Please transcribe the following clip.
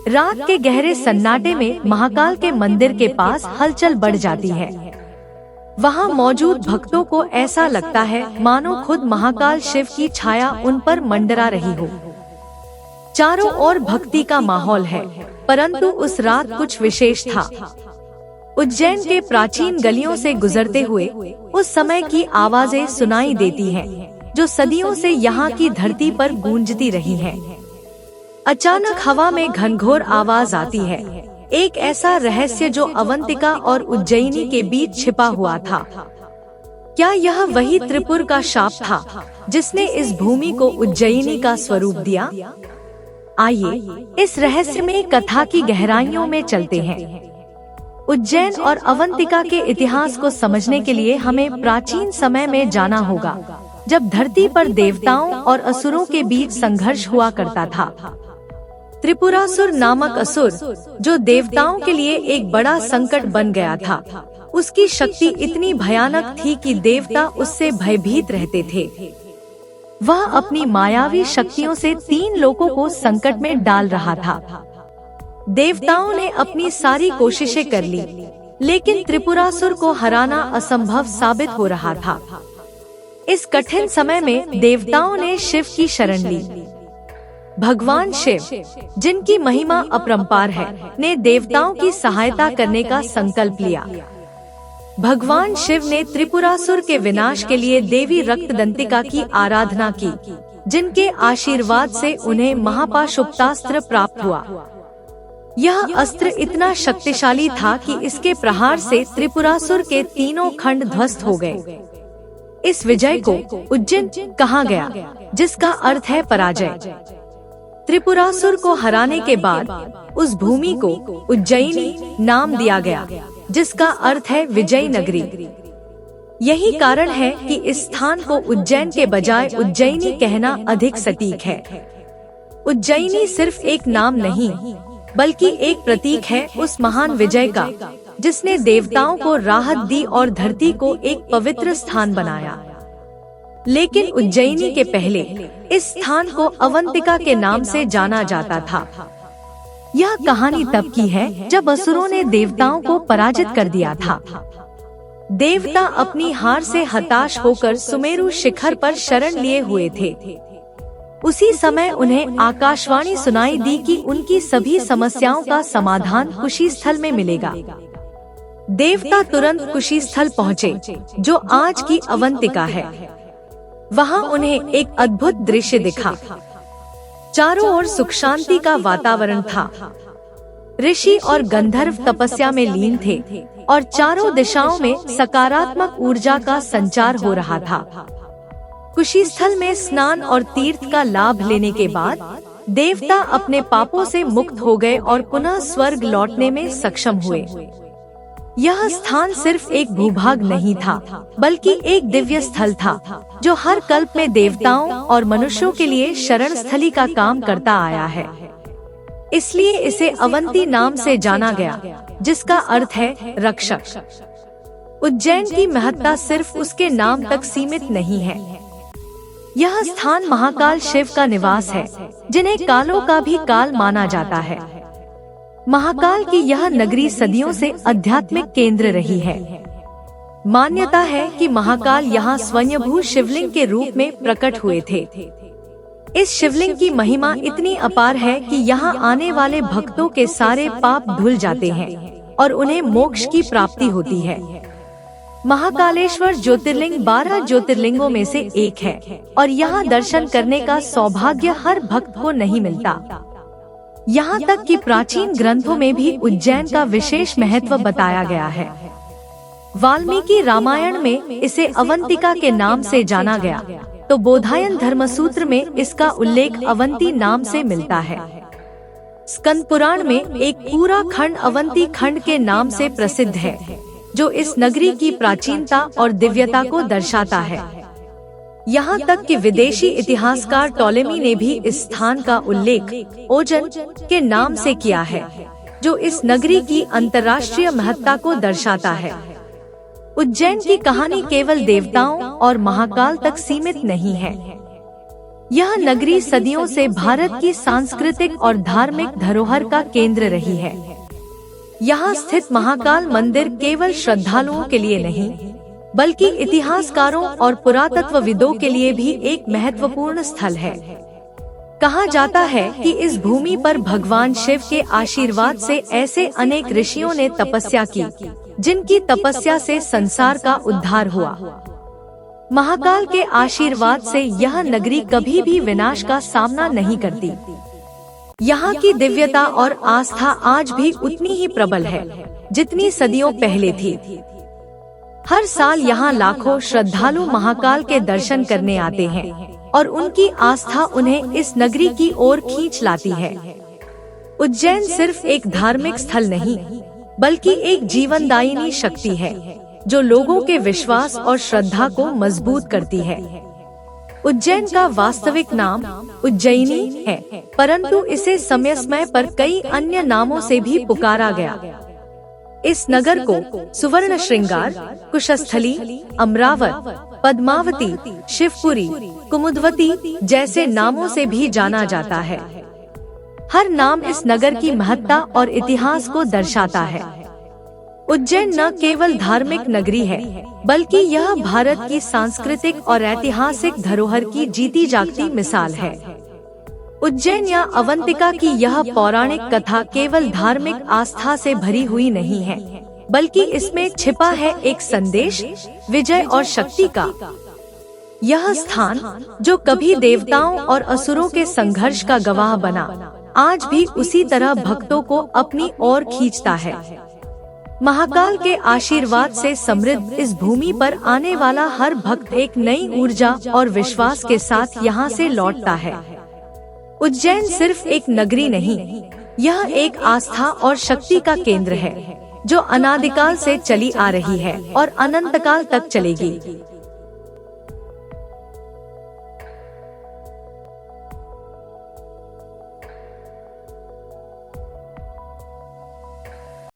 रात के गहरे सन्नाटे में महाकाल के मंदिर के पास हलचल बढ़ जाती है। वहाँ मौजूद भक्तों को ऐसा लगता है मानो खुद महाकाल शिव की छाया उन पर मंडरा रही हो। चारों ओर भक्ति का माहौल है, परंतु उस रात कुछ विशेष था। उज्जैन के प्राचीन गलियों से गुजरते हुए उस समय की आवाजें सुनाई देती हैं, जो सदियों से यहाँ की धरती पर गूंजती रही हैं। अचानक हवा में घनघोर आवाज आती है, एक ऐसा रहस्य जो अवंतिका और उज्जैनी के बीच छिपा हुआ था। क्या यह वही त्रिपुर का शाप था जिसने इस भूमि को उज्जैनी का स्वरूप दिया? आइए इस रहस्यमय कथा की गहराइयों में चलते हैं। उज्जैन और अवंतिका के इतिहास को समझने के लिए हमें प्राचीन समय में जाना होगा, जब धरती पर देवताओं और असुरों के बीच संघर्ष हुआ करता था। त्रिपुरासुर नामक असुर, जो देवताओं के लिए एक बड़ा संकट बन गया था, उसकी शक्ति इतनी भयानक थी कि देवता उससे भयभीत रहते थे। वह अपनी मायावी शक्तियों से 3 लोगों को संकट में डाल रहा था। देवताओं ने अपनी सारी कोशिशें कर ली, लेकिन त्रिपुरासुर को हराना असंभव साबित हो रहा था। इस कठिन समय में देवताओं ने शिव की शरण ली। भगवान शिव, जिनकी महिमा अपरंपार है, ने देवताओं की सहायता करने का संकल्प लिया। भगवान शिव ने त्रिपुरासुर के विनाश के लिए देवी रक्तदंतिका की आराधना की, जिनके आशीर्वाद से उन्हें महापाशुपतास्त्र प्राप्त हुआ। यह अस्त्र इतना शक्तिशाली था कि इसके प्रहार से त्रिपुरासुर के 3 खंड ध्वस्त हो गए। इस विजय को उज्जैन कहा गया, जिसका अर्थ है पराजय। त्रिपुरासुर को हराने के बाद उस भूमि को उज्जैनी नाम दिया गया, जिसका अर्थ है विजय नगरी। यही कारण है कि इस स्थान को उज्जैन के बजाय उज्जैनी कहना अधिक सटीक है। उज्जैनी सिर्फ एक नाम नहीं, बल्कि एक प्रतीक है उस महान विजय का, जिसने देवताओं को राहत दी और धरती को एक पवित्र स्थान बनाया। लेकिन उज्जैनी के पहले इस स्थान को अवंतिका के नाम से जाना जाता था। यह कहानी तब की है जब असुरों ने देवताओं को पराजित कर दिया था। देवता अपनी हार से हताश होकर सुमेरु शिखर पर शरण लिए हुए थे। उसी समय उन्हें आकाशवाणी सुनाई दी कि उनकी सभी समस्याओं का समाधान कुशीस्थल में मिलेगा। देवता तुरंत कुशीस्थल पहुँचे, जो आज की अवंतिका है। वहाँ उन्हें एक अद्भुत दृश्य दिखा। चारों ओर सुख शांति का वातावरण था। ऋषि और गंधर्व तपस्या में लीन थे और चारों दिशाओं में सकारात्मक ऊर्जा का संचार हो रहा था। कुशीस्थल में स्नान और तीर्थ का लाभ लेने के बाद देवता अपने पापों से मुक्त हो गए और पुनः स्वर्ग लौटने में सक्षम हुए। यह स्थान सिर्फ एक भूभाग नहीं था, बल्कि एक दिव्य स्थल था, जो हर कल्प में देवताओं और मनुष्यों के लिए शरण स्थली का काम करता आया है। इसलिए इसे अवंती नाम से जाना गया, जिसका अर्थ है रक्षक। उज्जैन की महत्ता सिर्फ उसके नाम तक सीमित नहीं है। यह स्थान महाकाल शिव का निवास है, जिन्हें कालों का भी काल माना जाता है। महाकाल की यह नगरी सदियों से आध्यात्मिक केंद्र रही है। मान्यता है कि महाकाल यहाँ स्वयंभू शिवलिंग के रूप में प्रकट हुए थे। इस शिवलिंग की महिमा इतनी अपार है कि यहाँ आने वाले भक्तों के सारे पाप धुल जाते हैं और उन्हें मोक्ष की प्राप्ति होती है। महाकालेश्वर ज्योतिर्लिंग 12 ज्योतिर्लिंगों में से एक है और यहाँ दर्शन करने का सौभाग्य हर भक्त को नहीं मिलता। यहाँ तक कि प्राचीन ग्रंथों में भी उज्जैन का विशेष महत्व बताया गया है। वाल्मीकि रामायण में इसे अवंतिका के नाम से जाना गया, तो बोधायन धर्मसूत्र में इसका उल्लेख अवंती नाम से मिलता है। स्कंद पुराण में एक पूरा खंड अवंती खंड के नाम से प्रसिद्ध है, जो इस नगरी की प्राचीनता और दिव्यता को दर्शाता है। यहाँ तक कि विदेशी इतिहासकार टॉलेमी ने भी इस स्थान का उल्लेख ओजन के नाम से किया है, जो इस नगरी की अंतर्राष्ट्रीय महत्ता को दर्शाता है। उज्जैन की कहानी केवल देवताओं और महाकाल तक सीमित नहीं है। यह नगरी सदियों से भारत की सांस्कृतिक और धार्मिक धरोहर का केंद्र रही है। यहाँ स्थित महाकाल मंदिर केवल श्रद्धालुओं के लिए नहीं, बल्कि इतिहासकारों और पुरातत्वविदों के लिए भी एक महत्वपूर्ण स्थल है। कहा जाता है कि इस भूमि पर भगवान शिव के आशीर्वाद से ऐसे अनेक ऋषियों ने तपस्या की, जिनकी तपस्या से संसार का उद्धार हुआ। महाकाल के आशीर्वाद से यह नगरी कभी भी विनाश का सामना नहीं करती। यहाँ की दिव्यता और आस्था आज भी उतनी ही प्रबल है जितनी सदियों पहले थी। हर साल यहाँ लाखों श्रद्धालु महाकाल के दर्शन करने आते हैं और उनकी आस्था उन्हें इस नगरी की ओर खींच लाती है। उज्जैन सिर्फ एक धार्मिक स्थल नहीं, बल्कि एक जीवनदायिनी शक्ति है जो लोगों के विश्वास और श्रद्धा को मजबूत करती है। उज्जैन का वास्तविक नाम उज्जयिनी है, परंतु इसे समय समय पर कई अन्य नामों से भी पुकारा गया। इस नगर को सुवर्ण श्रृंगार, कुशस्थली, अमरावत, पद्मावती, शिवपुरी, कुमुदवती जैसे नामों से भी जाना जाता है। हर नाम इस नगर की महत्ता और इतिहास को दर्शाता है। उज्जैन न केवल धार्मिक नगरी है, बल्कि यह भारत की सांस्कृतिक और ऐतिहासिक धरोहर की जीती जागती मिसाल है। उज्जैन या अवंतिका की यह पौराणिक कथा केवल धार्मिक आस्था से भरी हुई नहीं है, बल्कि इसमें छिपा है एक संदेश, विजय और शक्ति का। यह स्थान जो कभी देवताओं और असुरों के संघर्ष का गवाह बना, आज भी उसी तरह भक्तों को अपनी ओर खींचता है। महाकाल के आशीर्वाद से समृद्ध इस भूमि पर आने वाला हर भक्त एक नई ऊर्जा और विश्वास के साथ यहाँ से लौटता है। उज्जैन सिर्फ एक नगरी नहीं, यह एक आस्था और शक्ति का केंद्र है जो अनादिकाल से चली आ रही है और अनंतकाल तक चलेगी।